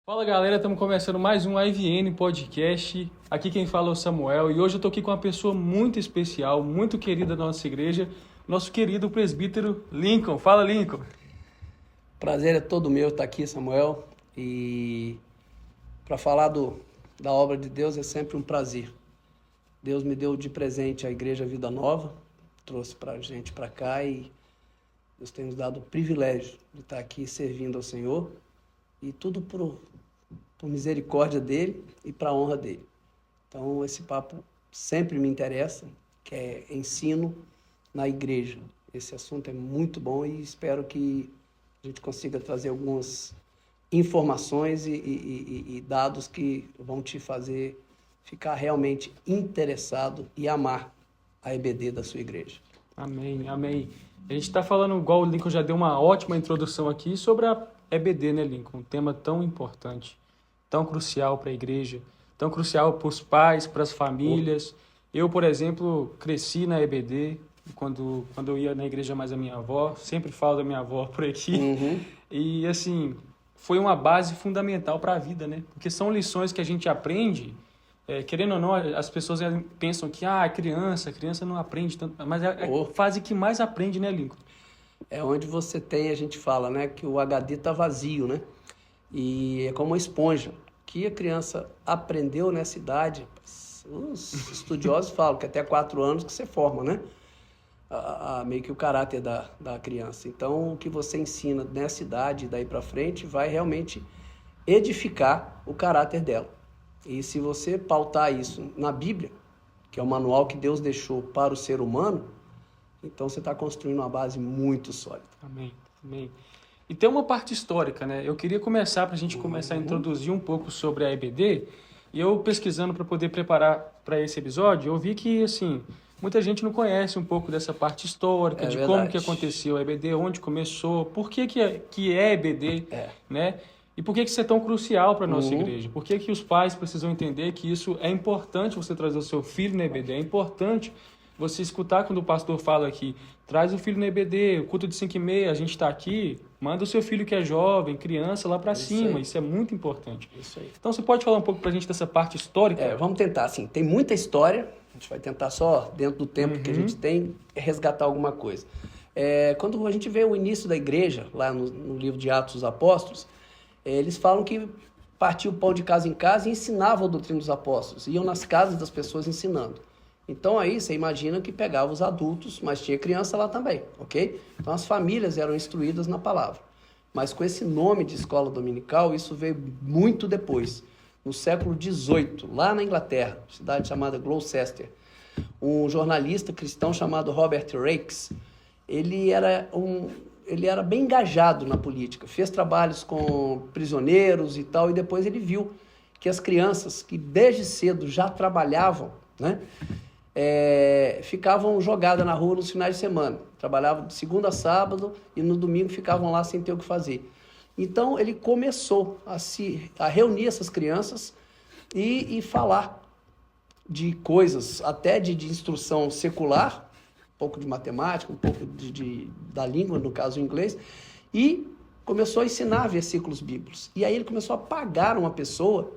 Fala galera, estamos começando mais um IVN Podcast. Aqui quem fala é o Samuel e hoje eu estou aqui com uma pessoa muito especial, muito querida da nossa igreja, nosso querido presbítero Lincoln. Fala, Lincoln. Prazer é todo meu estar aqui, Samuel, e para falar da obra de Deus é sempre um prazer. Deus me deu de presente a Igreja Vida Nova, trouxe para a gente para cá e Deus tem nos dado o privilégio de estar aqui servindo ao Senhor e tudo por misericórdia dele e para a honra dele. Então esse papo sempre me interessa, que é ensino na igreja. Esse assunto é muito bom e espero que a gente consiga trazer algumas informações e dados que vão te fazer ficar realmente interessado e amar a EBD da sua igreja. Amém, amém. A gente está falando, igual o Lincoln já deu uma ótima introdução aqui, sobre a EBD, né, Lincoln? Um tema tão importante, tão crucial para a igreja, tão crucial para os pais, para as famílias. Eu, por exemplo, cresci na EBD, quando eu ia na igreja mais a minha avó, sempre falo da minha avó por aqui, e assim, foi uma base fundamental para a vida, né? Porque são lições que a gente aprende, querendo ou não, as pessoas pensam que criança não aprende tanto, mas é a fase que mais aprende, né, Lincoln? É onde você tem, a gente fala, né, que o HD está vazio, né? E é como uma esponja, que a criança aprendeu nessa idade. Os estudiosos falam que até 4 anos que você forma, né? Meio que o caráter da criança. Então, o que você ensina nessa idade e daí para frente vai realmente edificar o caráter dela. E se você pautar isso na Bíblia, que é o manual que Deus deixou para o ser humano, então você está construindo uma base muito sólida. Amém, amém. E tem uma parte histórica, né? Eu queria começar, para a gente começar a introduzir um pouco sobre a EBD, e eu pesquisando para poder preparar para esse episódio, eu vi que, assim, muita gente não conhece um pouco dessa parte histórica, de verdade. como que aconteceu a EBD, onde começou, por que é EBD, né? E por que isso é tão crucial para a nossa igreja? Por que os pais precisam entender que isso é importante você trazer o seu filho na EBD, é importante você escutar quando o pastor fala aqui, traz o filho no EBD, o culto de 5h30, a gente está aqui, manda o seu filho que é jovem, criança, lá para cima, isso é muito importante. Isso aí. Então você pode falar um pouco para a gente dessa parte histórica? Vamos tentar, assim, tem muita história, a gente vai tentar só, dentro do tempo que a gente tem, resgatar alguma coisa. Quando a gente vê o início da igreja, lá no livro de Atos dos Apóstolos, eles falam que partiam o pão de casa em casa e ensinavam a doutrina dos apóstolos, iam nas casas das pessoas ensinando. Então aí você imagina que pegava os adultos, mas tinha criança lá também, ok? Então as famílias eram instruídas na palavra. Mas com esse nome de escola dominical, isso veio muito depois, no século XVIII, lá na Inglaterra, cidade chamada Gloucester. Um jornalista cristão chamado Robert Raikes, ele era bem engajado na política, fez trabalhos com prisioneiros e tal, e depois ele viu que as crianças que desde cedo já trabalhavam, né? Ficavam jogadas na rua nos finais de semana. Trabalhavam de segunda a sábado e no domingo ficavam lá sem ter o que fazer. Então ele começou a reunir essas crianças e falar de coisas, até de instrução secular, um pouco de matemática, um pouco da língua, no caso o inglês, e começou a ensinar versículos bíblicos. E aí ele começou a pagar uma pessoa,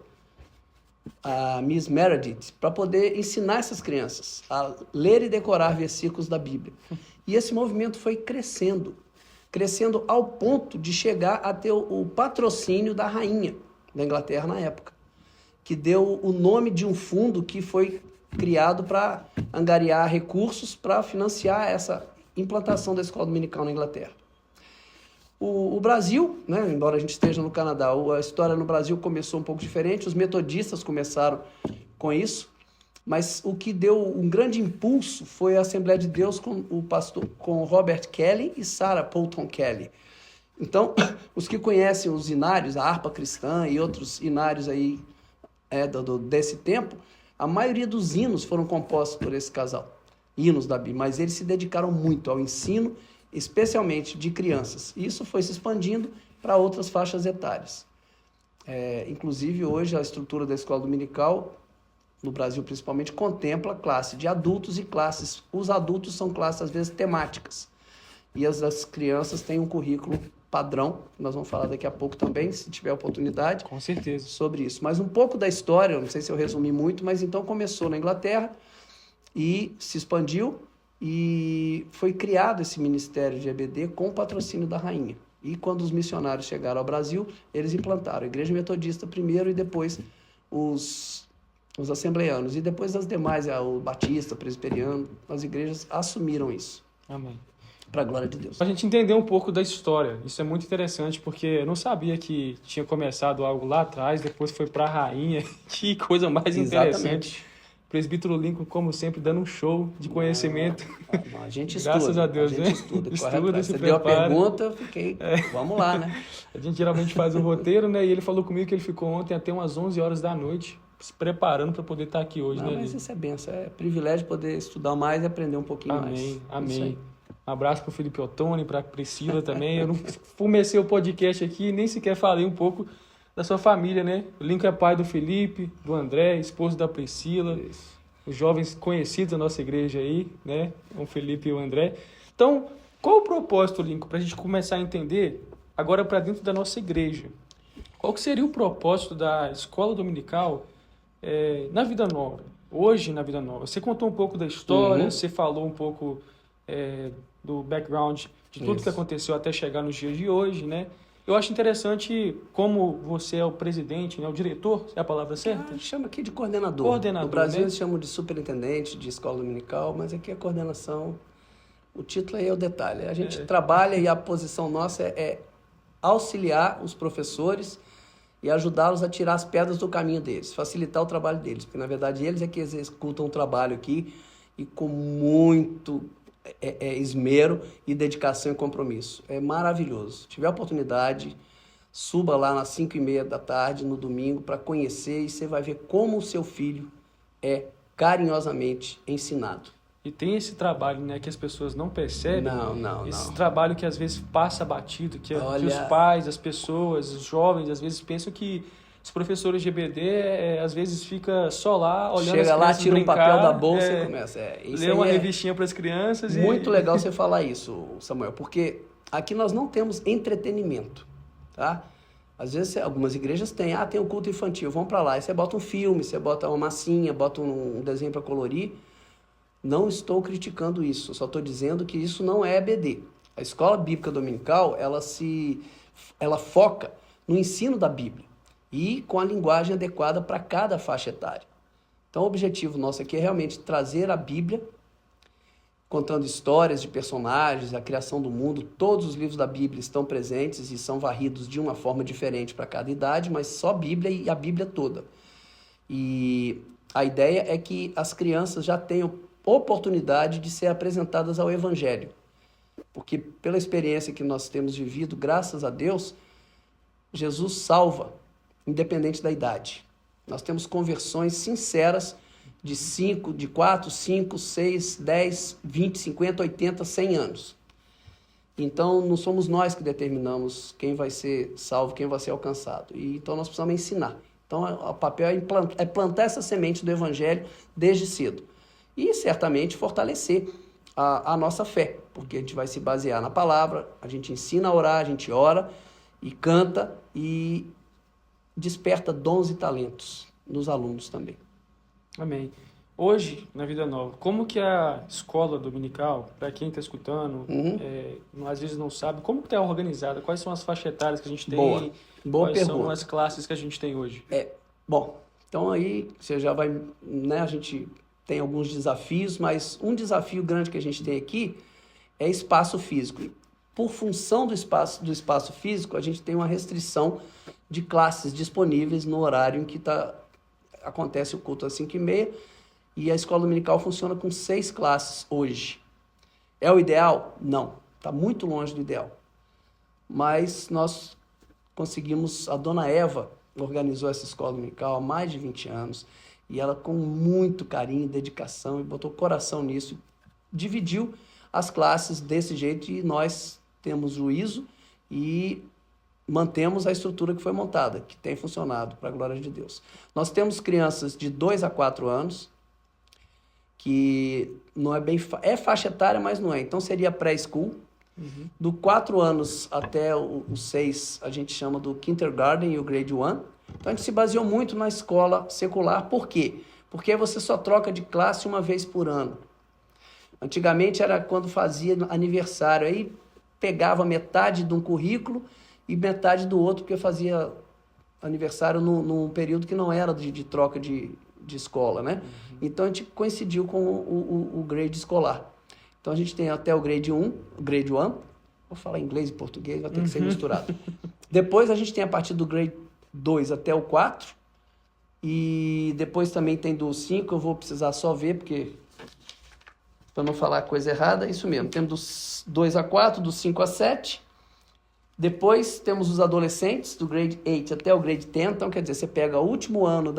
a Miss Meredith, para poder ensinar essas crianças a ler e decorar versículos da Bíblia. E esse movimento foi crescendo ao ponto de chegar a ter o patrocínio da rainha da Inglaterra na época, que deu o nome de um fundo que foi criado para angariar recursos para financiar essa implantação da escola dominical na Inglaterra. O Brasil, né, embora a gente esteja no Canadá, a história no Brasil começou um pouco diferente, os metodistas começaram com isso, mas o que deu um grande impulso foi a Assembleia de Deus com Robert Kelly e Sarah Poulton Kelly. Então, os que conhecem os hinários, a harpa cristã e outros hinários aí desse tempo, a maioria dos hinos foram compostos por esse casal, hinos da Bíblia, mas eles se dedicaram muito ao ensino, especialmente de crianças. E isso foi se expandindo para outras faixas etárias. Inclusive, hoje, a estrutura da escola dominical, no Brasil principalmente, contempla classe de adultos e classes. Os adultos são classes, às vezes, temáticas. e as das crianças têm um currículo padrão, nós vamos falar daqui a pouco também, se tiver oportunidade. Com certeza. Sobre isso. Mas um pouco da história, não sei se eu resumi muito, mas então começou na Inglaterra e se expandiu e foi criado esse ministério de EBD com o patrocínio da rainha. E quando os missionários chegaram ao Brasil, eles implantaram a Igreja Metodista primeiro e depois os assembleanos. E depois as demais, o Batista, o Presbiteriano, as igrejas assumiram isso. Amém. Para a glória de Deus. A gente entender um pouco da história, isso é muito interessante, porque eu não sabia que tinha começado algo lá atrás, depois foi para a rainha, que coisa mais interessante. Presbítero Lincoln, como sempre, dando um show de conhecimento. A gente estuda. Graças a Deus, a gente estuda. Estuda, se Você prepara. deu a pergunta, eu fiquei, vamos lá, né? A gente geralmente faz o roteiro, né? E ele falou comigo que ele ficou ontem até umas 11 horas da noite, se preparando para poder estar aqui hoje, Não, né? mas isso é benção, é privilégio poder estudar mais e aprender um pouquinho mais. Amém, amém. Um abraço para o Felipe Ottoni, para a Priscila também. Eu não comecei o podcast aqui, nem sequer falei um pouco da sua família, né? O Lincoln é pai do Felipe, do André, esposo da Priscila. Isso. Os jovens conhecidos da nossa igreja aí, né? O Felipe e o André. Então, qual o propósito, Lincoln, para a gente começar a entender agora para dentro da nossa igreja? Qual que seria o propósito da escola dominical na Vida Nova? Hoje, na Vida Nova. Você contou um pouco da história, você falou um pouco do background de tudo que aconteceu até chegar nos dias de hoje, né? Eu acho interessante como você é o presidente, né? O diretor, é a palavra certa? Chama aqui de coordenador. Coordenador, no Brasil né? eles chamam de superintendente de escola dominical, mas aqui a coordenação, o título aí é o detalhe. A gente trabalha e a posição nossa é auxiliar os professores e ajudá-los a tirar as pedras do caminho deles, facilitar o trabalho deles, porque na verdade eles é que executam o trabalho aqui e com muito esmero e dedicação e compromisso. É maravilhoso. Se tiver oportunidade, suba lá nas 5:30 da tarde, no domingo, para conhecer e você vai ver como o seu filho é carinhosamente ensinado. E tem esse trabalho, né, que as pessoas não percebem. Não. Esse trabalho que às vezes passa batido, que Olha, os pais, as pessoas, os jovens, às vezes pensam que os professores de EBD, às vezes fica só lá, olhando chega as lá, crianças tira brincar, um papel da bolsa e começa. Isso lê uma aí revistinha para as crianças. Muito legal você falar isso, Samuel, porque aqui nós não temos entretenimento, tá? Às vezes algumas igrejas têm, tem um culto infantil, vão para lá, aí você bota um filme, você bota uma massinha, bota um desenho para colorir. Não estou criticando isso, só estou dizendo que isso não é EBD. A escola bíblica dominical, ela foca no ensino da Bíblia e com a linguagem adequada para cada faixa etária. Então o objetivo nosso aqui é realmente trazer a Bíblia, contando histórias de personagens, a criação do mundo. Todos os livros da Bíblia estão presentes e são varridos de uma forma diferente para cada idade, mas só Bíblia e a Bíblia toda. E a ideia é que as crianças já tenham oportunidade de ser apresentadas ao Evangelho. Porque pela experiência que nós temos vivido, graças a Deus, Jesus salva, independente da idade. Nós temos conversões sinceras de 4, 5, 6, 10, 20, 50, 80, 100 anos. Então, não somos nós que determinamos quem vai ser salvo, quem vai ser alcançado. E então, nós precisamos ensinar. Então, o papel é plantar essa semente do Evangelho desde cedo. E, certamente, fortalecer a nossa fé, porque a gente vai se basear na palavra, a gente ensina a orar, a gente ora e canta e desperta dons e talentos nos alunos também. Amém. Hoje, na Vida Nova, como que a escola dominical, para quem está escutando, às vezes não sabe, como que está organizada? Quais são as faixas etárias que a gente tem? Boa Quais pergunta. são as classes que a gente tem hoje? Bom, então aí você já vai, né, a gente tem alguns desafios, mas um desafio grande que a gente tem aqui é espaço físico. Por função do espaço físico, a gente tem uma restrição de classes disponíveis no horário em que acontece o culto às 5:30, e a escola dominical funciona com 6 classes hoje. É o ideal? Não, está muito longe do ideal. Mas nós conseguimos, a dona Eva organizou essa escola dominical há mais de 20 anos, e ela com muito carinho, dedicação, e botou coração nisso, dividiu as classes desse jeito, e nós temos juízo e mantemos a estrutura que foi montada, que tem funcionado, para a glória de Deus. Nós temos crianças de 2 a 4 anos, que não é bem... É faixa etária, mas não é. Então seria pré-school, Do 4 anos até os 6, a gente chama do kindergarten e o grade 1. Então, a gente se baseou muito na escola secular. Por quê? Porque você só troca de classe uma vez por ano. Antigamente era quando fazia aniversário, aí pegava metade de um currículo e metade do outro, porque fazia aniversário num período que não era de troca de escola, né? Então, a gente coincidiu com o grade escolar. Então, a gente tem até o grade 1, o grade 1. Vou falar inglês e português, vai ter que ser misturado. Depois, a gente tem a partir do grade 2 até o 4. E depois também tem do 5, eu vou precisar só ver, porque para não falar coisa errada, é isso mesmo. Temos dos 2 a 4, do 5 a 7. Depois temos os adolescentes, do grade 8 até o grade 10. Então, quer dizer, você pega o último ano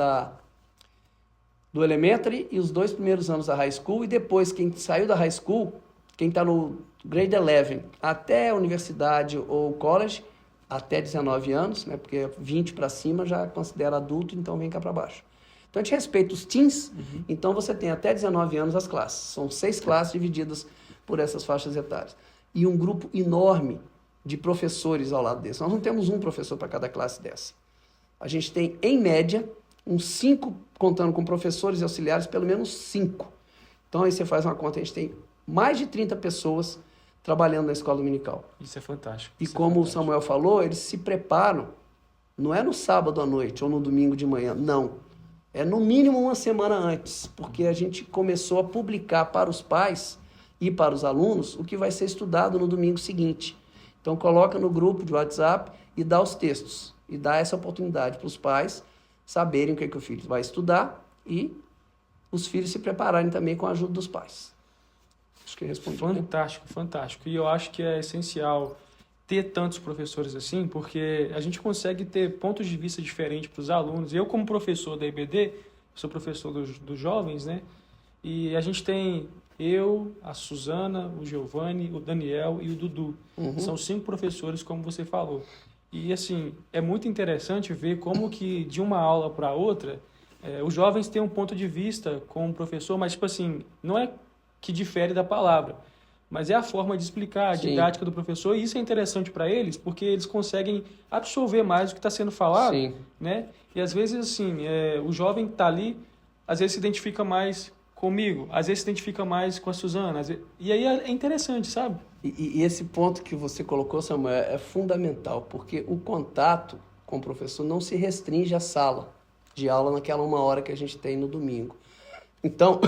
do elementary e os 2 primeiros anos da high school. E depois, quem saiu da high school, quem está no grade 11 até a universidade ou college, até 19 anos, né? Porque 20 para cima já considera adulto, então vem cá para baixo. Então, a gente respeita os teens, então você tem até 19 anos as classes. São 6 classes divididas por essas faixas etárias. E um grupo enorme de professores ao lado desse. Nós não temos um professor para cada classe dessa. A gente tem, em média, uns 5, contando com professores e auxiliares, pelo menos 5. Então, aí você faz uma conta, a gente tem mais de 30 pessoas trabalhando na escola dominical. Isso é fantástico. E como o Samuel falou, eles se preparam, não é no sábado à noite ou no domingo de manhã, não. É no mínimo uma semana antes, porque a gente começou a publicar para os pais e para os alunos o que vai ser estudado no domingo seguinte. Então, coloca no grupo de WhatsApp e dá os textos. E dá essa oportunidade para os pais saberem o que o filho vai estudar e os filhos se prepararem também com a ajuda dos pais. Acho que eu respondi. Fantástico, fantástico. E eu acho que é essencial ter tantos professores assim, porque a gente consegue ter pontos de vista diferentes para os alunos. Eu, como professor da IBD, sou professor dos jovens, né? E a gente tem eu, a Suzana, o Giovanni, o Daniel e o Dudu. São 5 professores, como você falou. E, assim, é muito interessante ver como que, de uma aula para outra, os jovens têm um ponto de vista com o professor, mas, tipo assim, não é que difere da palavra, mas é a forma de explicar, a didática do professor, e isso é interessante para eles, porque eles conseguem absorver mais o que está sendo falado, né? E, às vezes, assim, o jovem está ali, às vezes se identifica mais comigo, às vezes se identifica mais com a Suzana, e aí é interessante, sabe? E esse ponto que você colocou, Samuel, é fundamental, porque o contato com o professor não se restringe à sala de aula naquela 1 hora que a gente tem no domingo. Então,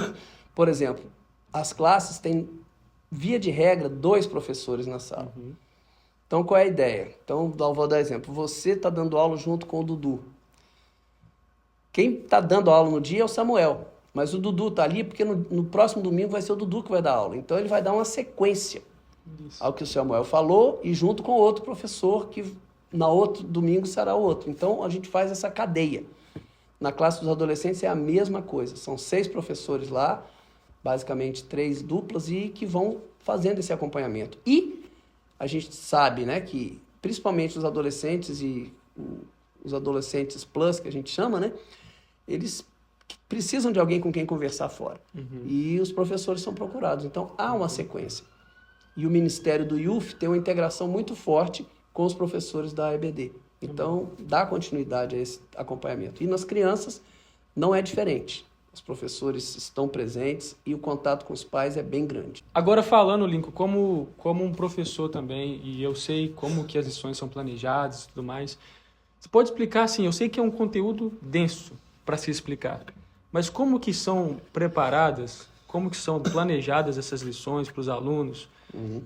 por exemplo, as classes têm, via de regra, 2 professores na sala. Então, qual é a ideia? Então, vou dar exemplo. Você está dando aula junto com o Dudu. Quem está dando aula no dia é o Samuel, mas o Dudu está ali porque no próximo domingo vai ser o Dudu que vai dar aula. Então, ele vai dar uma sequência ao que o Samuel falou e junto com outro professor que no outro domingo será o outro. Então, a gente faz essa cadeia. Na classe dos adolescentes é a mesma coisa. São 6 professores lá, basicamente 3 duplas, e que vão fazendo esse acompanhamento. E a gente sabe, né, que principalmente os adolescentes e os adolescentes plus, que a gente chama, né, eles precisam de alguém com quem conversar fora. E os professores são procurados. Então, há uma sequência. E o Ministério do Youth tem uma integração muito forte com os professores da EBD. Então, dá continuidade a esse acompanhamento. E nas crianças, não é diferente. Os professores estão presentes e o contato com os pais é bem grande. Agora, falando, Lincoln, como um professor também, e eu sei como que as lições são planejadas e tudo mais, você pode explicar, assim, eu sei que é um conteúdo denso para se explicar, mas como que são preparadas, como que são planejadas essas lições para os alunos,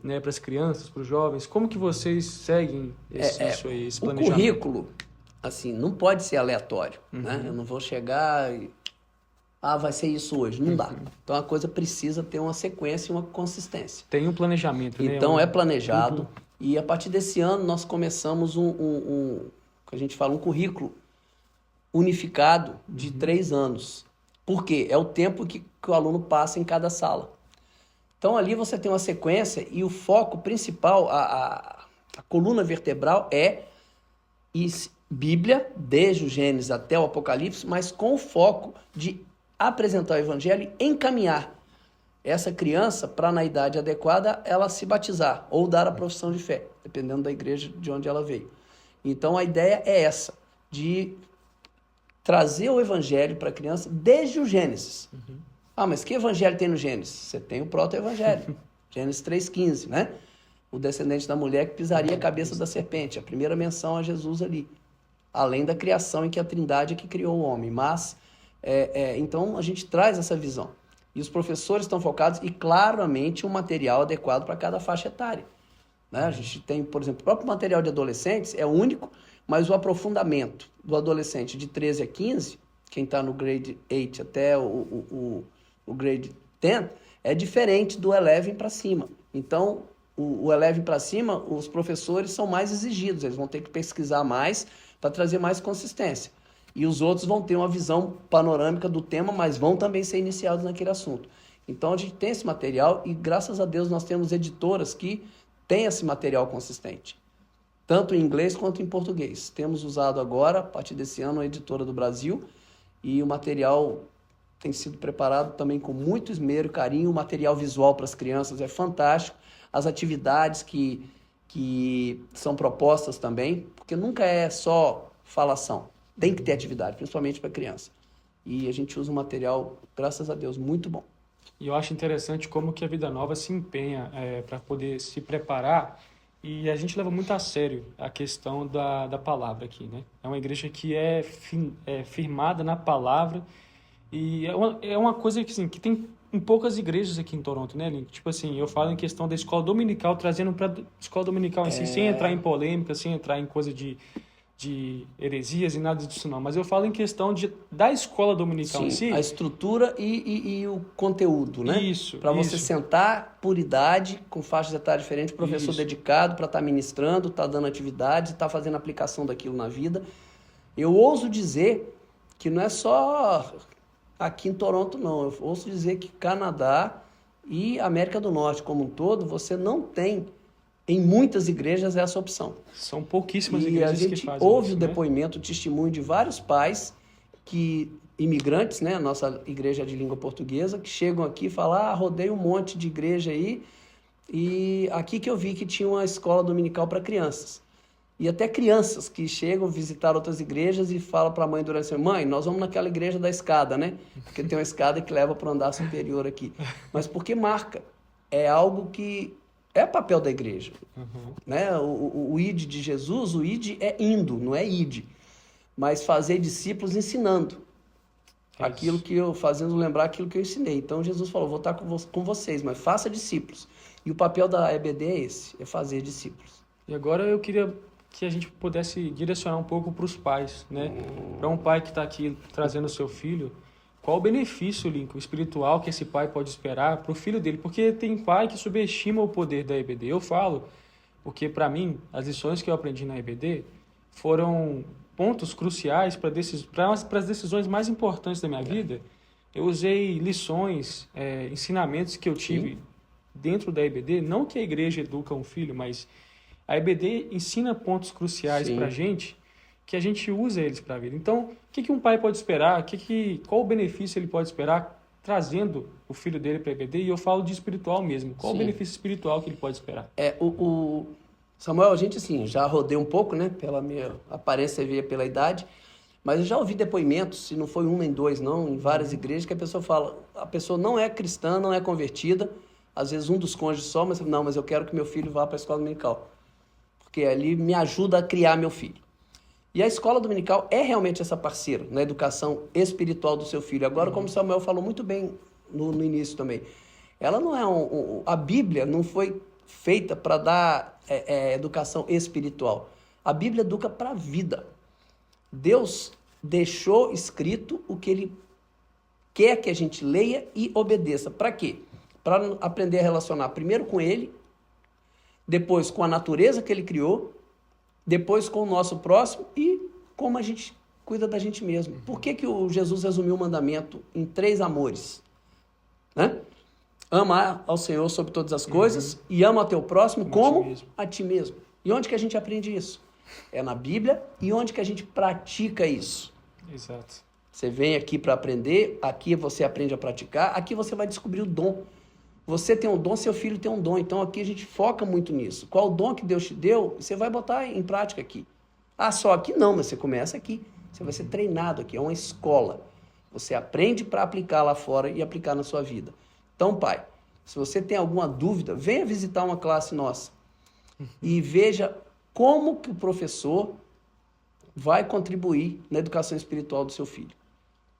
né, para as crianças, para os jovens? Como que vocês seguem esse planejamento? O currículo, assim, não pode ser aleatório, né? Eu não vou chegar e... vai ser isso hoje. Não dá. Então, a coisa precisa ter uma sequência e uma consistência. Tem um planejamento, né? Então, é planejado. E, a partir desse ano, nós começamos que a gente fala, um currículo unificado de 3 anos. Por quê? É o tempo que o aluno passa em cada sala. Então, ali você tem uma sequência e o foco principal, a coluna vertebral é Bíblia, desde o Gênesis até o Apocalipse, mas com o foco de apresentar o Evangelho e encaminhar essa criança, para na idade adequada, ela se batizar ou dar a profissão de fé, dependendo da igreja de onde ela veio. Então a ideia é essa, de trazer o evangelho para a criança desde o Gênesis. Ah, mas que evangelho tem no Gênesis? Você tem o proto-evangelho, Gênesis 3,15, né? O descendente da mulher que pisaria a cabeça da serpente, a primeira menção a Jesus ali. Além da criação em que a Trindade é que criou o homem. Mas, então, a gente traz essa visão. E os professores estão focados e, claramente, um material adequado para cada faixa etária. Né? A gente tem, por exemplo, o próprio material de adolescentes é único, mas o aprofundamento do adolescente de 13 a 15, quem está no grade 8 até o grade 10, é diferente do 11 para cima. Então, o 11 para cima, os professores são mais exigidos, eles vão ter que pesquisar mais para trazer mais consistência. E os outros vão ter uma visão panorâmica do tema, mas vão também ser iniciados naquele assunto. Então a gente tem esse material e, graças a Deus, nós temos editoras que têm esse material consistente, tanto em inglês quanto em português. Temos usado agora, a partir desse ano, a editora do Brasil, e o material tem sido preparado também com muito esmero e carinho. O material visual para as crianças é fantástico, as atividades que são propostas também, porque nunca é só falação. Tem que ter atividade, principalmente para criança. E a gente usa um material, graças a Deus, muito bom. E eu acho interessante como que a Vida Nova se empenha para poder se preparar, e a gente leva muito a sério a questão da palavra aqui, né? É uma igreja que é firmada na palavra, e é uma coisa que, assim, que tem em poucas igrejas aqui em Toronto, né, Link? Tipo assim, eu falo em questão da escola dominical, trazendo para a escola dominical em si, sem entrar em polêmica, sem entrar em coisa de heresias e nada disso não, mas eu falo em questão da escola dominical em si. A estrutura e o conteúdo, né? Isso. Para você sentar por idade, com faixas etárias diferentes, professor dedicado para estar ministrando, estar dando atividades, estar fazendo aplicação daquilo na vida. Eu ouso dizer que não é só aqui em Toronto, não. Eu ouso dizer que Canadá e América do Norte como um todo, você não tem em muitas igrejas essa opção. São pouquíssimas igrejas que fazem isso. E a gente ouve o depoimento, o testemunho de vários pais imigrantes, né? A nossa igreja é de língua portuguesa, que chegam aqui e falam, rodei um monte de igreja aí, e aqui que eu vi que tinha uma escola dominical para crianças. E até crianças que chegam visitar outras igrejas e falam para a mãe durante a semana, mãe, nós vamos naquela igreja da escada, né? Porque tem uma escada que leva para o andar superior aqui. Mas porque marca. É algo que é papel da igreja. Né? O id de Jesus, o id é indo, não é id. Mas fazer discípulos ensinando. Aquilo que fazendo lembrar aquilo que eu ensinei. Então Jesus falou, vou estar com vocês, mas faça discípulos. E o papel da EBD é esse, é fazer discípulos. E agora eu queria que a gente pudesse direcionar um pouco para os pais, né? Para um pai que está aqui trazendo o seu filho, qual o benefício, Lincoln, espiritual que esse pai pode esperar para o filho dele? Porque tem pai que subestima o poder da EBD. Eu falo, porque para mim, as lições que eu aprendi na EBD foram pontos cruciais para as decisões mais importantes da minha vida. Eu usei lições, ensinamentos que eu tive dentro da EBD, não que a igreja educa um filho, mas a EBD ensina pontos cruciais para a gente, que a gente usa eles para a vida. Então, o que um pai pode esperar? Qual o benefício ele pode esperar trazendo o filho dele para a EBD? E eu falo de espiritual mesmo. Qual o benefício espiritual que ele pode esperar? Samuel, a gente assim, já rodei um pouco, né? Pela minha aparência e pela idade, mas eu já ouvi depoimentos, se não foi um nem dois, não, em várias igrejas, que a pessoa fala, a pessoa não é cristã, não é convertida, às vezes um dos cônjuges só, mas eu quero que meu filho vá para a escola dominical, porque ali me ajuda a criar meu filho. E a escola dominical é realmente essa parceira na educação espiritual do seu filho. Agora, como o Samuel falou muito bem no início também, ela não é a Bíblia não foi feita para dar educação espiritual. A Bíblia educa para a vida. Deus deixou escrito o que Ele quer que a gente leia e obedeça. Para quê? Para aprender a relacionar primeiro com Ele, depois com a natureza que Ele criou, depois com o nosso próximo e como a gente cuida da gente mesmo. Por que o Jesus resumiu o mandamento em 3 amores? Né? Ama ao Senhor sobre todas as coisas e ama ao teu próximo como a ti mesmo. E onde que a gente aprende isso? É na Bíblia. E onde que a gente pratica isso? Exato. Você vem aqui para aprender, aqui você aprende a praticar, aqui você vai descobrir o dom. Você tem um dom, seu filho tem um dom. Então aqui a gente foca muito nisso. Qual o dom que Deus te deu, você vai botar em prática aqui. Ah, só aqui não, mas você começa aqui. Você vai ser treinado aqui, é uma escola. Você aprende para aplicar lá fora e aplicar na sua vida. Então, pai, se você tem alguma dúvida, venha visitar uma classe nossa e veja como que o professor vai contribuir na educação espiritual do seu filho.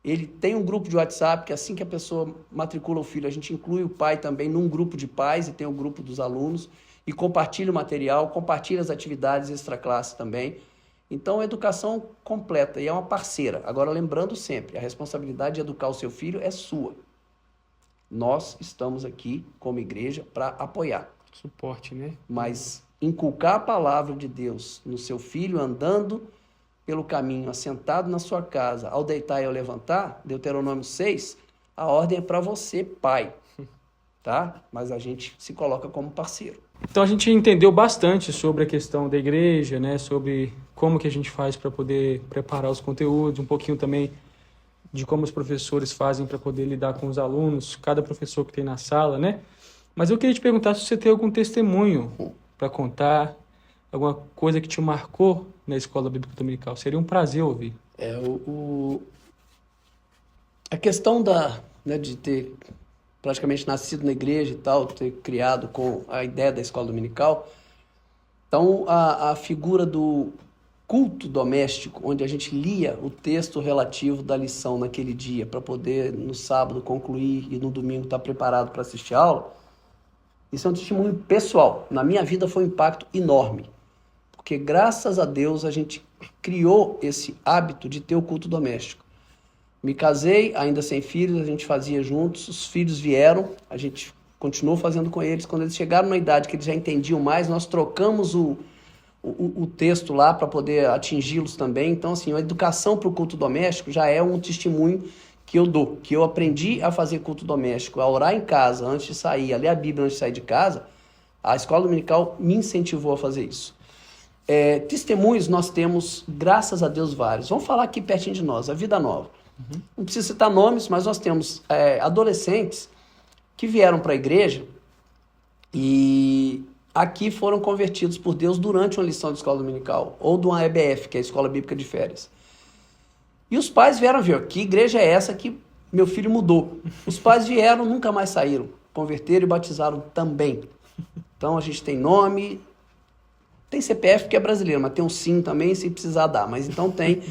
Ele tem um grupo de WhatsApp que assim que a pessoa matricula o filho, a gente inclui o pai também num grupo de pais e tem o grupo dos alunos e compartilha o material, compartilha as atividades extra-classe também. Então, educação completa e é uma parceira. Agora, lembrando sempre, a responsabilidade de educar o seu filho é sua. Nós estamos aqui como igreja para apoiar. Suporte, né? Mas inculcar a palavra de Deus no seu filho andando pelo caminho, assentado na sua casa, ao deitar e ao levantar, Deuteronômio 6, a ordem é para você, pai, tá? Mas a gente se coloca como parceiro. Então a gente entendeu bastante sobre a questão da igreja, né? Sobre como que a gente faz para poder preparar os conteúdos, um pouquinho também de como os professores fazem para poder lidar com os alunos, cada professor que tem na sala, né? Mas eu queria te perguntar se você tem algum testemunho para contar, alguma coisa que te marcou na Escola Bíblica Dominical. Seria um prazer ouvir. A questão de ter praticamente nascido na igreja e tal, ter criado com a ideia da Escola Dominical, então a figura do culto doméstico, onde a gente lia o texto relativo da lição naquele dia, para poder no sábado concluir e no domingo estar preparado para assistir a aula, isso é um testemunho pessoal. Na minha vida foi um impacto enorme. Porque graças a Deus a gente criou esse hábito de ter o culto doméstico. Me casei, ainda sem filhos, a gente fazia juntos, os filhos vieram, a gente continuou fazendo com eles. Quando eles chegaram na idade que eles já entendiam mais, nós trocamos o texto lá para poder atingi-los também. Então, assim, a educação para o culto doméstico já é um testemunho que eu dou, que eu aprendi a fazer culto doméstico, a orar em casa antes de sair, a ler a Bíblia antes de sair de casa. A Escola Dominical me incentivou a fazer isso. Testemunhos nós temos, graças a Deus, vários. Vamos falar aqui pertinho de nós, a Vida Nova. Não precisa citar nomes, mas nós temos adolescentes que vieram para a igreja e aqui foram convertidos por Deus durante uma lição de escola dominical, ou de uma EBF, que é a Escola Bíblica de Férias. E os pais vieram ver, que igreja é essa que meu filho mudou? Os pais vieram, nunca mais saíram, converteram e batizaram também. Então a gente tem nome, tem CPF porque é brasileiro, mas tem um SIM também, se precisar dar. Mas então tem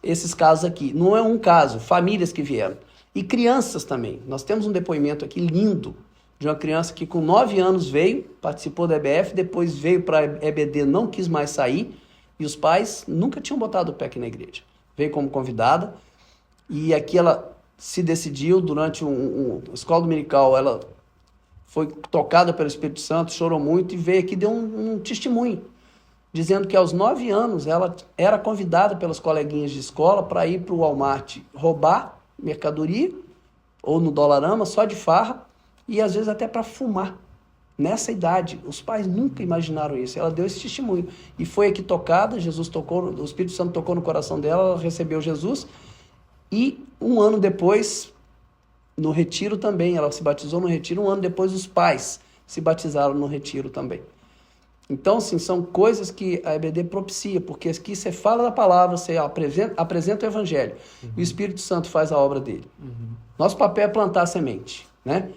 esses casos aqui. Não é um caso, famílias que vieram. E crianças também. Nós temos um depoimento aqui lindo de uma criança que com 9 anos veio, participou da EBF, depois veio para a EBD, não quis mais sair, e os pais nunca tinham botado o pé aqui na igreja. Veio como convidada, e aqui ela se decidiu, durante a escola dominical, ela foi tocada pelo Espírito Santo, chorou muito, e veio aqui e deu um testemunho, dizendo que aos 9 anos ela era convidada pelas coleguinhas de escola para ir para o Walmart roubar mercadoria, ou no Dollarama, só de farra, e às vezes até para fumar. Nessa idade, os pais nunca imaginaram isso. Ela deu esse testemunho. E foi aqui tocada, Jesus tocou, o Espírito Santo tocou no coração dela, ela recebeu Jesus. E um ano depois, no retiro também, ela se batizou no retiro. Um ano depois, os pais se batizaram no retiro também. Então, assim, são coisas que a EBD propicia, porque aqui você fala da palavra, você apresenta o evangelho, e o Espírito Santo faz a obra dele. Nosso papel é plantar a semente, né?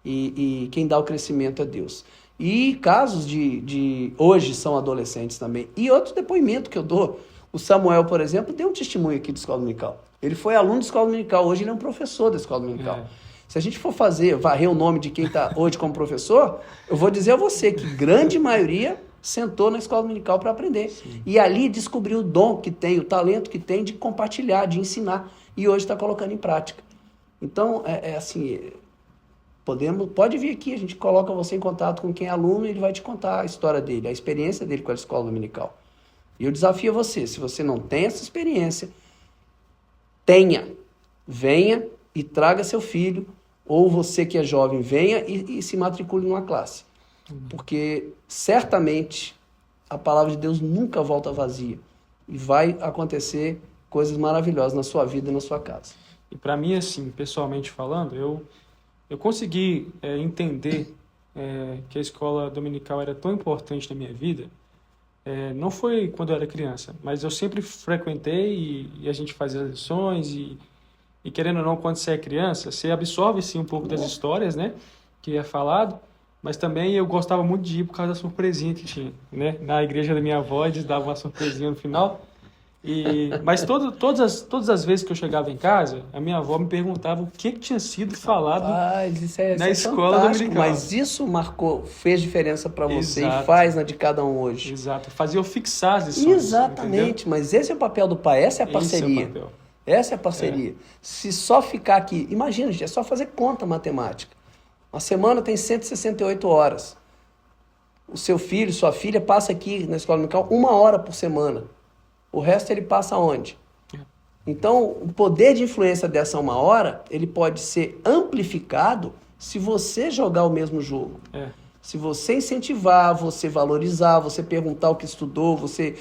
E quem dá o crescimento é Deus. E casos de hoje são adolescentes também. E outro depoimento que eu dou, o Samuel, por exemplo, deu um testemunho aqui de escola dominical. Ele foi aluno de escola dominical, hoje ele é um professor da escola dominical. Se a gente for varrer o nome de quem está hoje como professor, eu vou dizer a você que grande maioria sentou na escola dominical para aprender. Sim. E ali descobriu o dom que tem, o talento que tem de compartilhar, de ensinar. E hoje está colocando em prática. Então, assim, pode vir aqui, a gente coloca você em contato com quem é aluno e ele vai te contar a história dele, a experiência dele com a escola dominical. E eu desafio você, se você não tem essa experiência, venha e traga seu filho, ou você que é jovem, venha e se matricule numa classe. Porque certamente a palavra de Deus nunca volta vazia. E vai acontecer coisas maravilhosas na sua vida e na sua casa. E para mim, assim, pessoalmente falando, eu consegui entender que a escola dominical era tão importante na minha vida. Não foi quando eu era criança, mas eu sempre frequentei e a gente fazia as lições e querendo ou não, quando você é criança, você absorve sim um pouco das histórias, né, que é falado, mas também eu gostava muito de ir por causa da surpresinha que tinha, né, na igreja da minha avó eles davam uma surpresinha no final. Mas todas as vezes que eu chegava em casa, a minha avó me perguntava o que tinha sido falado Isso é na escola fantástico, dominical. mas isso fez diferença para você Exato. e faz na de cada um hoje. Exato, fazia eu fixar as lições. Exatamente, entendeu? mas esse é o papel do pai, essa é a Esse é o parceria. papel. Essa é a parceria. Se só ficar aqui, imagina, gente, é só fazer conta matemática. Uma semana tem 168 horas. O seu filho, sua filha passa aqui na escola dominical 1 hora por semana. O resto ele passa onde? Então, o poder de influência dessa 1 hora, ele pode ser amplificado se você jogar o mesmo jogo. Se você incentivar, você valorizar, você perguntar o que estudou, você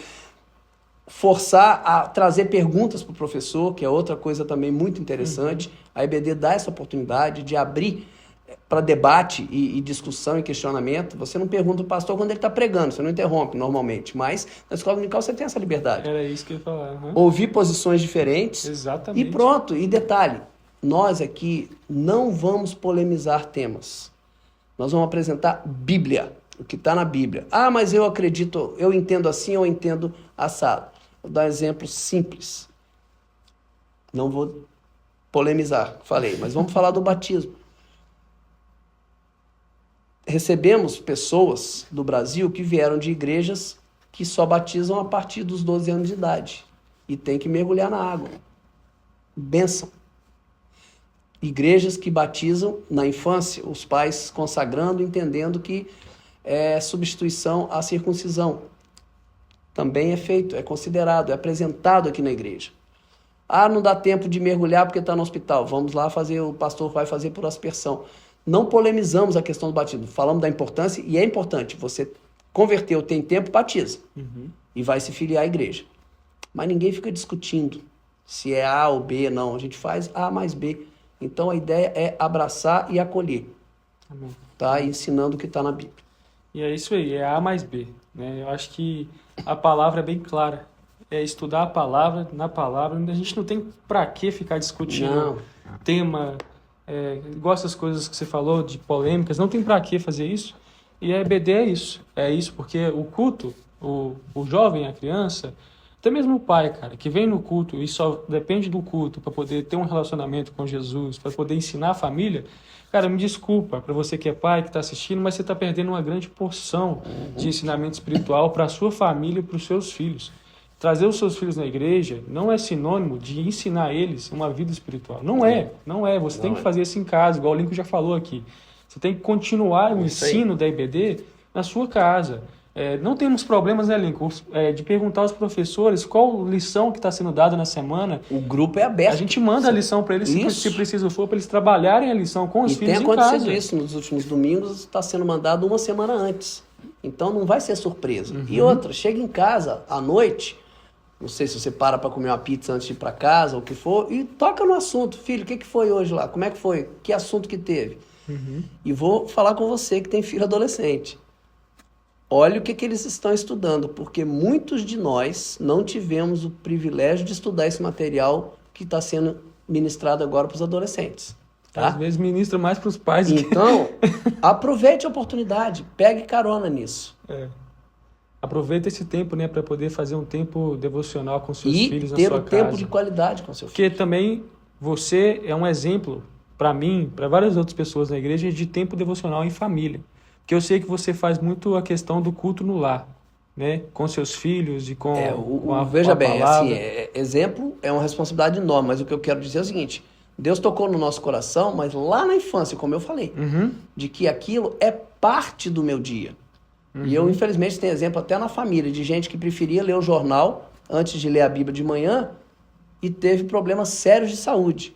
forçar a trazer perguntas para o professor, que é outra coisa também muito interessante. A EBD dá essa oportunidade de abrir para debate e discussão e questionamento. Você não pergunta o pastor quando ele está pregando, você não interrompe normalmente, mas na escola dominical você tem essa liberdade. Era isso que eu ia falar. Ouvir posições diferentes. Exatamente. E pronto. E detalhe, nós aqui não vamos polemizar temas. Nós vamos apresentar Bíblia, o que está na Bíblia. Ah, mas eu acredito, eu entendo assim, eu entendo assado. Vou dar um exemplo simples. Não vou polemizar, falei, mas vamos falar do batismo. Recebemos pessoas do Brasil que vieram de igrejas que só batizam a partir dos 12 anos de idade e tem que mergulhar na água. Bênção. Igrejas que batizam na infância, os pais consagrando, entendendo que é substituição à circuncisão. Também é feito, é considerado, é apresentado aqui na igreja. Ah, não dá tempo de mergulhar porque está no hospital. Vamos lá fazer, o pastor vai fazer por aspersão. Não polemizamos a questão do batismo, falamos da importância, e é importante, você converteu, tem tempo, batiza, e vai se filiar à igreja. Mas ninguém fica discutindo se é A ou B, não, a gente faz A mais B. Então a ideia é abraçar e acolher, tá? Ensinando o que está na Bíblia. E é isso aí, é A mais B, né? Eu acho que a palavra é bem clara, é estudar a palavra, na palavra, a gente não tem para que ficar discutindo tema... igual essas coisas que você falou, de polêmicas, não tem pra que fazer isso. E a EBD é isso, porque o culto, o jovem, a criança, até mesmo o pai, cara, que vem no culto e só depende do culto para poder ter um relacionamento com Jesus, para poder ensinar a família, cara, me desculpa para você que é pai, que está assistindo, mas você está perdendo uma grande porção de ensinamento espiritual para a sua família e para os seus filhos. Trazer os seus filhos na igreja não é sinônimo de ensinar eles uma vida espiritual. Não é. Você tem que fazer isso em casa, igual o Lincoln já falou aqui. Você tem que continuar o ensino da EBD na sua casa. Não temos problemas, né, Lincoln, de perguntar aos professores qual lição que está sendo dada na semana. O grupo é aberto. A gente manda a lição para eles, se preciso for, para eles trabalharem a lição com os filhos em casa. E tem acontecido isso nos últimos domingos, está sendo mandado 1 semana antes. Então não vai ser surpresa. E outra, chega em casa à noite... Não sei se você para comer uma pizza antes de ir para casa ou o que for, e toca no assunto. Filho, o que foi hoje lá? Como é que foi? Que assunto que teve? E vou falar com você que tem filho adolescente. Olha o que eles estão estudando, porque muitos de nós não tivemos o privilégio de estudar esse material que está sendo ministrado agora para os adolescentes. Tá? Às vezes ministra mais para os pais. Então, aproveite a oportunidade, pegue carona nisso. Aproveita esse tempo, né, para poder fazer um tempo devocional com seus filhos na sua casa. E ter um tempo de qualidade com seu filho. Porque também você é um exemplo para mim, para várias outras pessoas na igreja, de tempo devocional em família. Porque eu sei que você faz muito a questão do culto no lar, né, com seus filhos e com a veja bem, palavra. Assim, exemplo é uma responsabilidade enorme, mas o que eu quero dizer é o seguinte: Deus tocou no nosso coração, mas lá na infância, como eu falei, de que aquilo é parte do meu dia. E eu, infelizmente, tenho exemplo até na família de gente que preferia ler o jornal antes de ler a Bíblia de manhã e teve problemas sérios de saúde,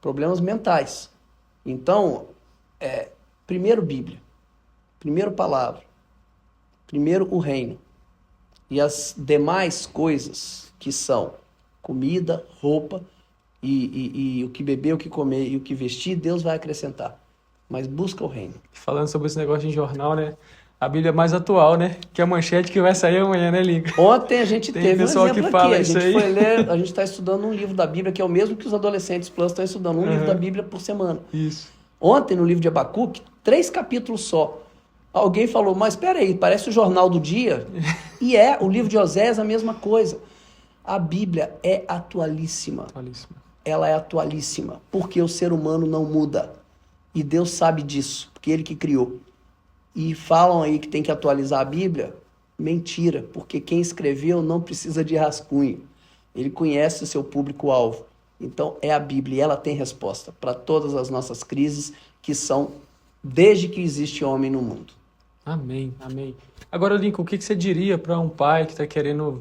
problemas mentais. Então, primeiro Bíblia, primeiro palavra, primeiro o reino. E as demais coisas que são comida, roupa e o que beber, o que comer e o que vestir, Deus vai acrescentar. mas busca o reino. Falando sobre esse negócio de jornal, né? A Bíblia é mais atual, né? Que a manchete que vai sair amanhã, né, Lincoln? Ontem a gente Tem teve um pessoal exemplo que fala aqui. isso aí. A gente está estudando um livro da Bíblia, que é o mesmo que os Adolescentes Plus estão estudando, um livro da Bíblia por semana. Isso. Ontem, no livro de Abacuque, 3 capítulos só. Alguém falou, mas espera aí, parece o Jornal do Dia. E o livro de Osés é a mesma coisa. A Bíblia é atualíssima. Atualíssima. Ela é atualíssima, porque o ser humano não muda. E Deus sabe disso, porque Ele que criou. E falam aí que tem que atualizar a Bíblia. Mentira, porque quem escreveu não precisa de rascunho. Ele conhece o seu público-alvo. Então é a Bíblia e ela tem resposta para todas as nossas crises que são desde que existe homem no mundo. Amém, amém. Agora, Lincoln, o que você diria para um pai que está querendo,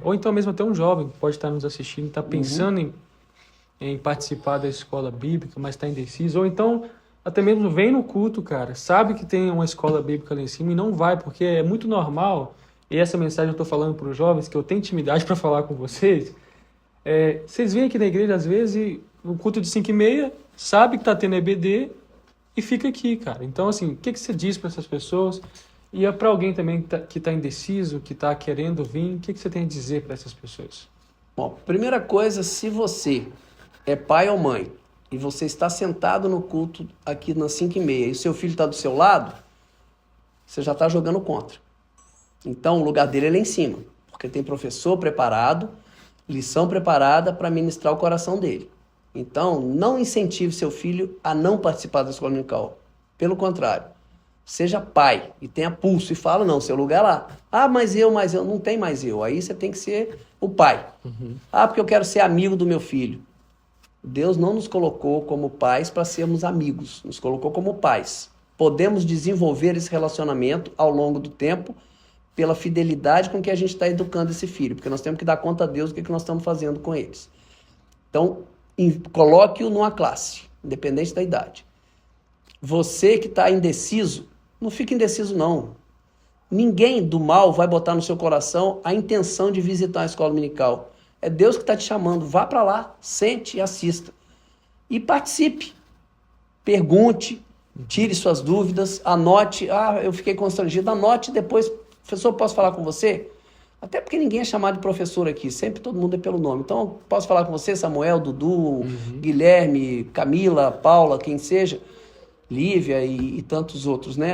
ou então mesmo até um jovem que pode estar nos assistindo, está pensando em participar da escola bíblica, mas está indeciso, ou então até mesmo vem no culto, cara, sabe que tem uma escola bíblica lá em cima e não vai, porque é muito normal, e essa mensagem eu estou falando para os jovens, que eu tenho intimidade para falar com vocês. Vocês vêm aqui na igreja, às vezes, no culto de 5h30, sabe que está tendo EBD e fica aqui, cara. Então, assim, o que você diz para essas pessoas? E é para alguém também que está indeciso, que está querendo vir, o que você tem a dizer para essas pessoas? Bom, primeira coisa, se você é pai ou mãe e você está sentado no culto aqui nas 5h30 e o seu filho está do seu lado, você já está jogando contra. Então, o lugar dele é lá em cima, porque tem professor preparado, lição preparada para ministrar o coração dele. Então, não incentive seu filho a não participar da escola dominical. Pelo contrário, seja pai e tenha pulso e fala, não, seu lugar é lá. Ah, mas eu, não tem mais eu. Aí você tem que ser o pai. Ah, porque eu quero ser amigo do meu filho. Deus não nos colocou como pais para sermos amigos, nos colocou como pais. Podemos desenvolver esse relacionamento ao longo do tempo pela fidelidade com que a gente está educando esse filho, porque nós temos que dar conta a Deus do que nós estamos fazendo com eles. Então, coloque-o numa classe, independente da idade. Você que está indeciso, não fique indeciso não. Ninguém do mal vai botar no seu coração a intenção de visitar a escola dominical. É Deus que está te chamando. Vá para lá, sente e assista. E participe. Pergunte, tire suas dúvidas, anote. Ah, eu fiquei constrangido. Anote depois. Professor, posso falar com você? Até porque ninguém é chamado de professor aqui. Sempre todo mundo é pelo nome. Então, posso falar com você, Samuel, Dudu, Guilherme, Camila, Paula, quem seja, Lívia e tantos outros, né?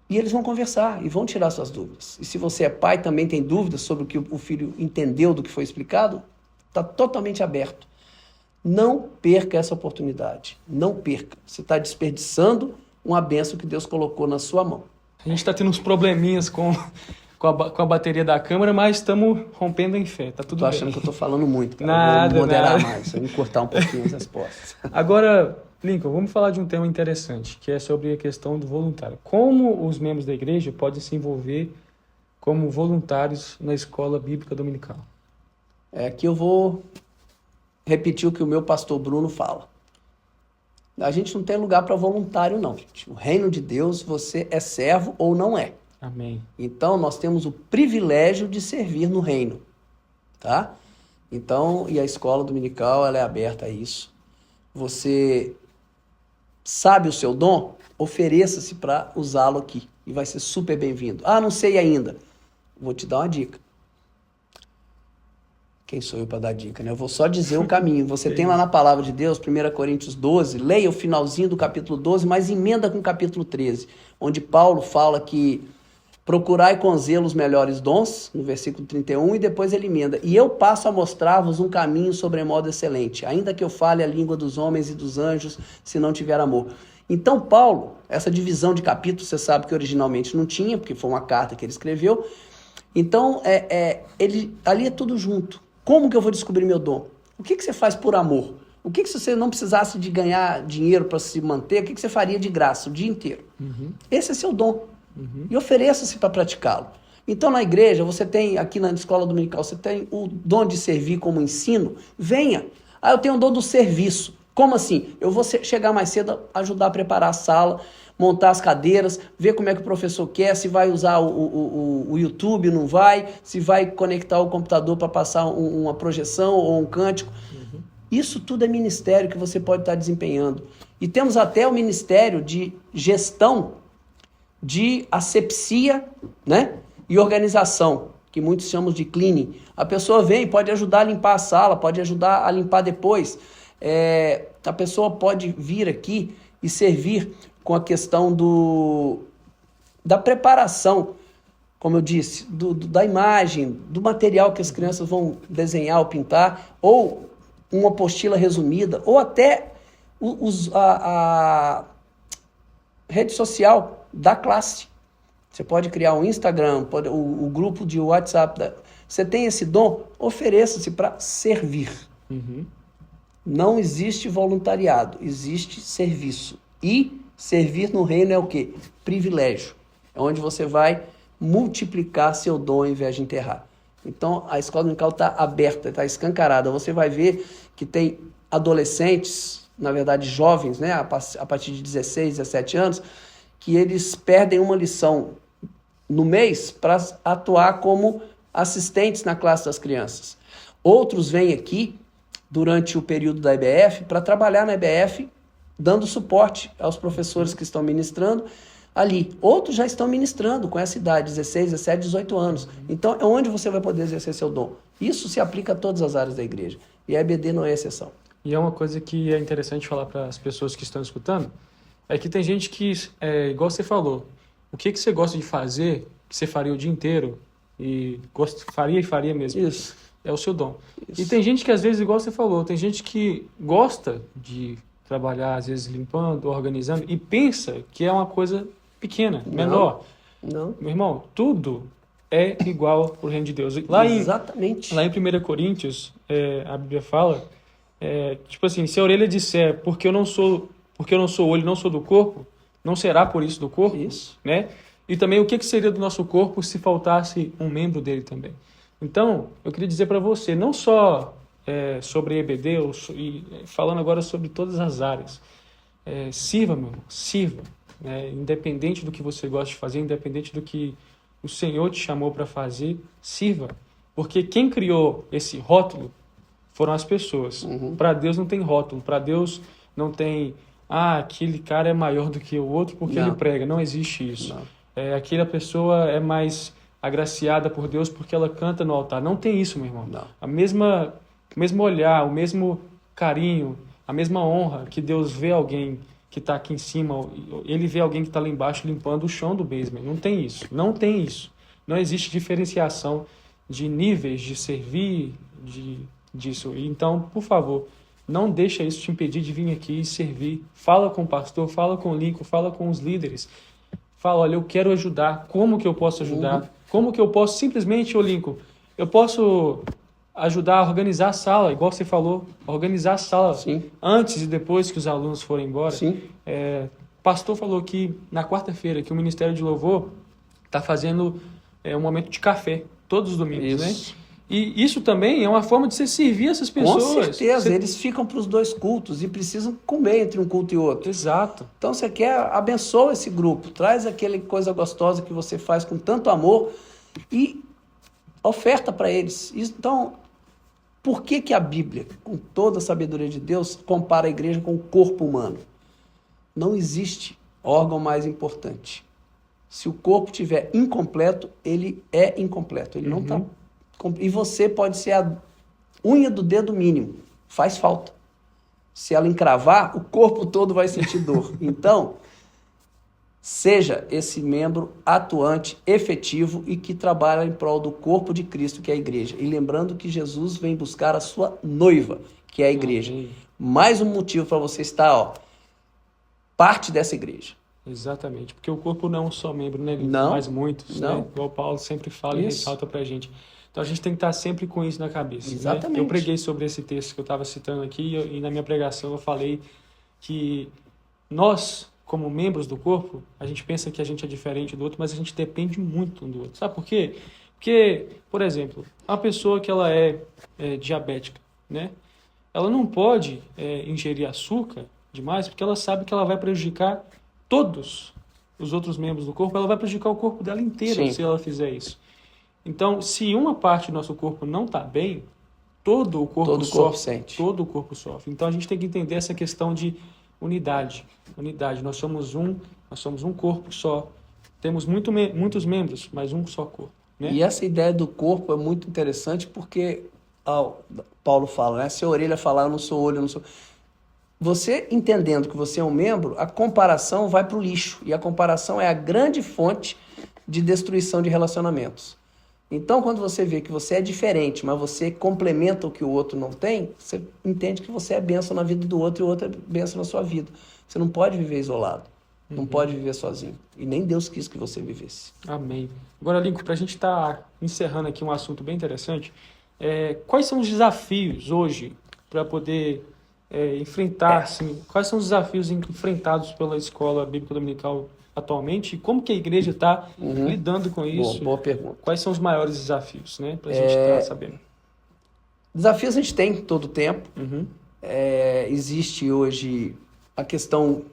E eles vão conversar e vão tirar suas dúvidas. E se você é pai também tem dúvidas sobre o que o filho entendeu do que foi explicado, está totalmente aberto. Não perca essa oportunidade. Não perca. Você está desperdiçando uma bênção que Deus colocou na sua mão. A gente está tendo uns probleminhas com a bateria da câmera, mas estamos rompendo em fé. Tá tudo bem. Tô achando que eu tô falando muito, cara. Nada, vou moderar nada. mais, vou encurtar um pouquinho as respostas. Agora, Lincoln, vamos falar de um tema interessante, que é sobre a questão do voluntário. Como os membros da igreja podem se envolver como voluntários na escola bíblica dominical? Aqui eu vou repetir o que o meu pastor Bruno fala. A gente não tem lugar para voluntário, não, gente. O reino de Deus, você é servo ou não é. Amém. Então, nós temos o privilégio de servir no reino, tá? Então, e a escola dominical, ela é aberta a isso. Você sabe o seu dom? Ofereça-se para usá-lo aqui e vai ser super bem-vindo. Ah, não sei ainda. Vou te dar uma dica. Quem sou eu para dar dica, né? Eu vou só dizer o caminho. Você tem lá na palavra de Deus, 1 Coríntios 12, leia o finalzinho do capítulo 12, mas emenda com o capítulo 13, onde Paulo fala que procurai com zelo os melhores dons, no versículo 31, e depois ele emenda. E eu passo a mostrar-vos um caminho sobremodo excelente, ainda que eu fale a língua dos homens e dos anjos, se não tiver amor. Então, Paulo, essa divisão de capítulos, você sabe que originalmente não tinha, porque foi uma carta que ele escreveu. Então, ali é tudo junto. Como que eu vou descobrir meu dom? O que você faz por amor? O que se você não precisasse de ganhar dinheiro para se manter, o que você faria de graça o dia inteiro? Esse é seu dom. E ofereça-se para praticá-lo. Então, na igreja, você tem, aqui na escola dominical, você tem o dom de servir como ensino. Venha. Ah, eu tenho o dom do serviço. Como assim? Eu vou chegar mais cedo, ajudar a preparar a sala, montar as cadeiras, ver como é que o professor quer, se vai usar o YouTube, não vai, se vai conectar o computador para passar uma projeção ou um cântico. Isso tudo é ministério que você pode estar desempenhando. E temos até o Ministério de Gestão de Asepsia, né? E Organização, que muitos chamam de cleaning. A pessoa vem, pode ajudar a limpar a sala, pode ajudar a limpar depois. A pessoa pode vir aqui e servir com a questão da preparação, como eu disse, da imagem, do material que as crianças vão desenhar ou pintar, ou uma apostila resumida, ou até a rede social da classe. Você pode criar um Instagram, o grupo de WhatsApp. Você tem esse dom? Ofereça-se para servir. Uhum. Não existe voluntariado, existe serviço. E servir no reino é o quê? Privilégio. É onde você vai multiplicar seu dom ao invés de enterrar. Então, a escola dominical está aberta, está escancarada. Você vai ver que tem adolescentes, na verdade jovens, né, a partir de 16, 17 anos, que eles perdem uma lição no mês para atuar como assistentes na classe das crianças. Outros vêm aqui durante o período da EBF para trabalhar na EBF, dando suporte aos professores que estão ministrando ali. Outros já estão ministrando com essa idade, 16, 17, 18 anos. Então, é onde você vai poder exercer seu dom. Isso se aplica a todas as áreas da igreja. E a EBD não é exceção. E é uma coisa que é interessante falar para as pessoas que estão escutando, é que tem gente que, igual você falou, o que você gosta de fazer, que você faria o dia inteiro, e faria mesmo. Isso. É o seu dom. Isso. E tem gente que, às vezes, igual você falou, tem gente que gosta de trabalhar, às vezes, limpando, organizando, e pensa que é uma coisa pequena, menor. Não. Meu irmão, tudo é igual para o reino de Deus. Exatamente. Lá em 1 Coríntios, a Bíblia fala, tipo assim, se a orelha disser, porque eu não sou olho, não sou do corpo, não será por isso do corpo, Isso. né? E também o que seria do nosso corpo se faltasse um membro dele também. Então, eu queria dizer para você, não só sobre EBD, falando agora sobre todas as áreas, sirva, meu irmão, sirva. Independente do que você gosta de fazer, independente do que o Senhor te chamou para fazer, sirva. Porque quem criou esse rótulo foram as pessoas. Uhum. Para Deus não tem rótulo, para Deus não tem, aquele cara é maior do que o outro porque ele prega. Não existe isso. Aquela pessoa é mais agraciada por Deus porque ela canta no altar. Não tem isso, meu irmão. Não. O mesmo olhar, o mesmo carinho, a mesma honra que Deus vê alguém que está aqui em cima, ele vê alguém que está lá embaixo limpando o chão do basement. Não tem isso. Não tem isso. Não existe diferenciação de níveis de servir, disso. Então, por favor, não deixa isso te impedir de vir aqui e servir. Fala com o pastor, fala com o Lincoln, fala com os líderes. Fala, olha, eu quero ajudar. Como que eu posso ajudar? Uhum. Como que eu posso simplesmente, Lincoln, eu posso ajudar a organizar a sala, igual você falou, organizar a sala. Sim. Antes e depois que os alunos forem embora. Sim. O pastor falou que na quarta-feira que o Ministério de Louvor está fazendo um momento de café, todos os domingos, Isso. né? E isso também é uma forma de você servir essas pessoas. Com certeza, eles ficam para os dois cultos e precisam comer entre um culto e outro. Exato. Então você quer, abençoa esse grupo, traz aquela coisa gostosa que você faz com tanto amor e oferta para eles. Então, por que a Bíblia, com toda a sabedoria de Deus, compara a igreja com o corpo humano? Não existe órgão mais importante. Se o corpo estiver incompleto, ele é incompleto. Ele não está. E você pode ser a unha do dedo mínimo. Faz falta. Se ela encravar, o corpo todo vai sentir dor. Então, seja esse membro atuante, efetivo e que trabalha em prol do corpo de Cristo, que é a igreja. E lembrando que Jesus vem buscar a sua noiva, que é a igreja. Amém. Mais um motivo para você estar, parte dessa igreja. Exatamente, porque o corpo não é um só membro, né? Não. Mas muitos, Não. né? Igual o Paulo sempre fala e ressalta pra gente. Então a gente tem que estar sempre com isso na cabeça. Exatamente. Né? Eu preguei sobre esse texto que eu estava citando aqui e na minha pregação eu falei que nós, como membros do corpo, a gente pensa que a gente é diferente do outro, mas a gente depende muito um do outro. Sabe por quê? Porque, por exemplo, uma pessoa que ela é diabética, né? Ela não pode ingerir açúcar demais porque ela sabe que ela vai prejudicar todos os outros membros do corpo, ela vai prejudicar o corpo dela inteiro. Sim. Se ela fizer isso. Então, se uma parte do nosso corpo não está bem, todo o corpo sofre. Todo o corpo sofre. Então, a gente tem que entender essa questão de unidade. Unidade. Nós somos um corpo só. Temos muitos membros, mas um só corpo. Né? E essa ideia do corpo é muito interessante porque Paulo fala, né? Se a orelha falar, eu não sou olho, eu não sou... Você entendendo que você é um membro, a comparação vai para o lixo. E a comparação é a grande fonte de destruição de relacionamentos. Então, quando você vê que você é diferente, mas você complementa o que o outro não tem, você entende que você é bênção na vida do outro e o outro é bênção na sua vida. Você não pode viver isolado. Não pode viver sozinho. E nem Deus quis que você vivesse. Amém. Agora, Lincoln, para a gente estar encerrando aqui um assunto bem interessante, quais são os desafios hoje para poder enfrentar, assim, quais são os desafios enfrentados pela escola bíblica dominical atualmente e como que a igreja está lidando com isso? Boa pergunta. Quais são os maiores desafios, né, para a gente estar sabendo? Desafios a gente tem todo o tempo. Existe hoje a questão,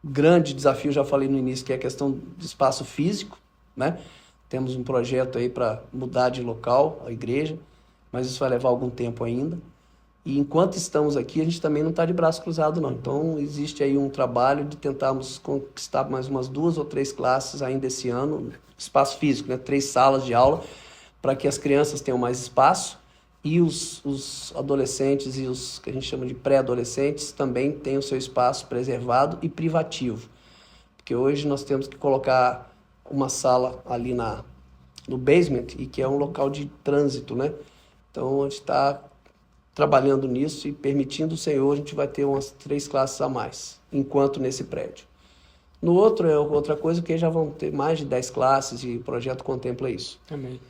grande desafio, já falei no início, que é a questão de espaço físico, né? Temos um projeto aí para mudar de local, a igreja, mas isso vai levar algum tempo ainda. E enquanto estamos aqui, a gente também não está de braço cruzado, não. Então, existe aí um trabalho de tentarmos conquistar mais umas 2 ou 3 classes ainda esse ano, espaço físico, né? 3 salas de aula, para que as crianças tenham mais espaço e os adolescentes e os que a gente chama de pré-adolescentes também tenham seu espaço preservado e privativo. Porque hoje nós temos que colocar uma sala ali no basement, e que é um local de trânsito, né? Então, a gente está trabalhando nisso e permitindo o Senhor, a gente vai ter umas 3 classes a mais, enquanto nesse prédio. No outro é outra coisa, porque já vão ter mais de 10 classes e o projeto contempla isso. Amém.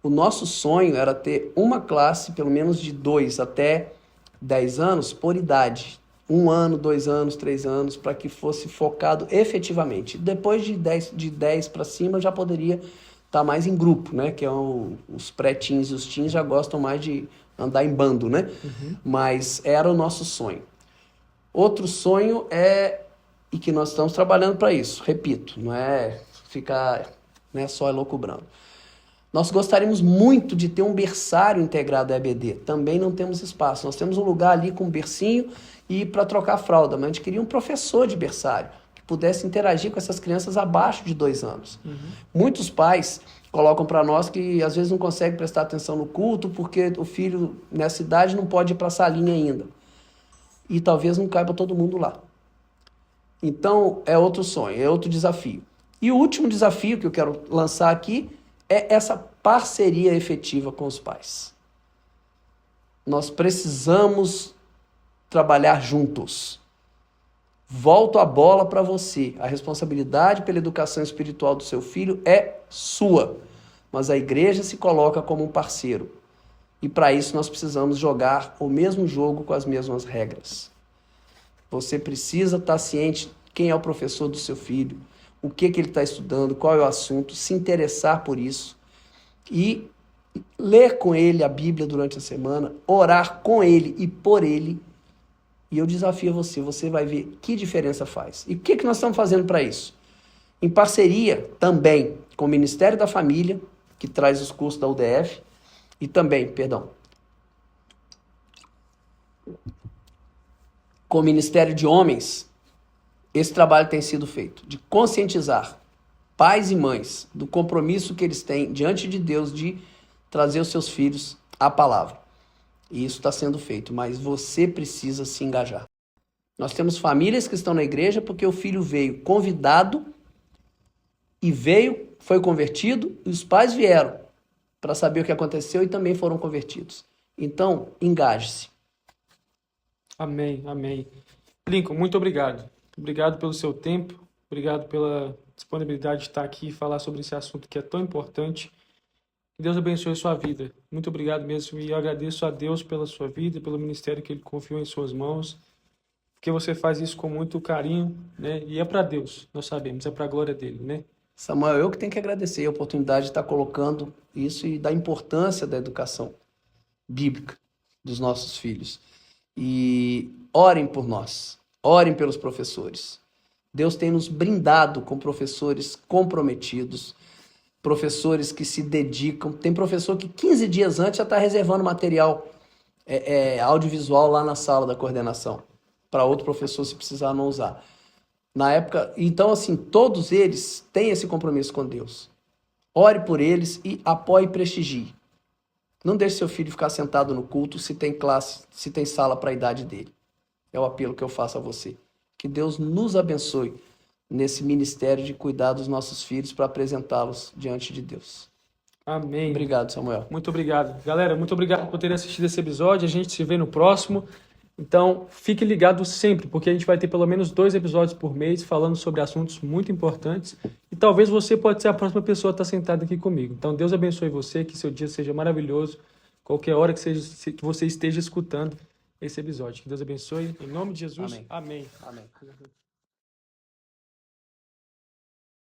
O nosso sonho era ter uma classe, pelo menos de 2 até 10 anos, por idade. 1 ano, 2 anos, 3 anos, para que fosse focado efetivamente. Depois de 10 para cima, já poderia estar mais em grupo, né? Que é os pré-teens e os teens já gostam mais de andar em bando, né? Mas era o nosso sonho. Outro sonho e que nós estamos trabalhando para isso, repito, não é ficar, né, só elucubrando. Nós gostaríamos muito de ter um berçário integrado à EBD. Também não temos espaço. Nós temos um lugar ali com um bercinho e para trocar fralda, mas a gente queria um professor de berçário que pudesse interagir com essas crianças abaixo de 2 anos. Muitos pais colocam para nós que às vezes não conseguem prestar atenção no culto porque o filho nessa idade não pode ir para a salinha ainda. E talvez não caiba todo mundo lá. Então, é outro sonho, é outro desafio. E o último desafio que eu quero lançar aqui é essa parceria efetiva com os pais. Nós precisamos trabalhar juntos. Volto a bola para você. A responsabilidade pela educação espiritual do seu filho é sua, mas a igreja se coloca como um parceiro. E para isso nós precisamos jogar o mesmo jogo com as mesmas regras. Você precisa estar ciente quem é o professor do seu filho, o que ele está estudando, qual é o assunto, se interessar por isso e ler com ele a Bíblia durante a semana, orar com ele e por ele. E eu desafio você vai ver que diferença faz. E o que nós estamos fazendo para isso? Em parceria também com o Ministério da Família, que traz os cursos da UDF, e também, com o Ministério de Homens, esse trabalho tem sido feito, de conscientizar pais e mães do compromisso que eles têm diante de Deus de trazer os seus filhos à palavra. E isso está sendo feito, mas você precisa se engajar. Nós temos famílias que estão na igreja porque o filho veio convidado e foi convertido, e os pais vieram para saber o que aconteceu e também foram convertidos. Então, engaje-se. Amém, amém. Lincoln, muito obrigado. Obrigado pelo seu tempo, obrigado pela disponibilidade de estar aqui e falar sobre esse assunto que é tão importante. Que Deus abençoe a sua vida. Muito obrigado mesmo e eu agradeço a Deus pela sua vida, pelo ministério que Ele confiou em suas mãos, porque você faz isso com muito carinho, né? E é para Deus, nós sabemos, é para a glória dele, né? Samuel, eu que tenho que agradecer a oportunidade de estar colocando isso e da importância da educação bíblica dos nossos filhos. E orem por nós, orem pelos professores. Deus tem nos brindado com professores comprometidos, professores que se dedicam. Tem professor que 15 dias antes já está reservando material audiovisual lá na sala da coordenação. para outro professor se precisar não usar. Na época, então assim, todos eles têm esse compromisso com Deus. Ore por eles e apoie e prestigie. Não deixe seu filho ficar sentado no culto se tem classe, se tem sala para a idade dele. É o apelo que eu faço a você. Que Deus nos abençoe nesse ministério de cuidar dos nossos filhos para apresentá-los diante de Deus. Amém. Obrigado, Samuel. Muito obrigado. Galera, muito obrigado por terem assistido esse episódio. A gente se vê no próximo. Então, fique ligado sempre, porque a gente vai ter pelo menos 2 episódios por mês falando sobre assuntos muito importantes. E talvez você pode ser a próxima pessoa a estar sentada aqui comigo. Então, Deus abençoe você, que seu dia seja maravilhoso. Qualquer hora que você esteja escutando esse episódio. Que Deus abençoe. Em nome de Jesus. Amém. Amém. Amém.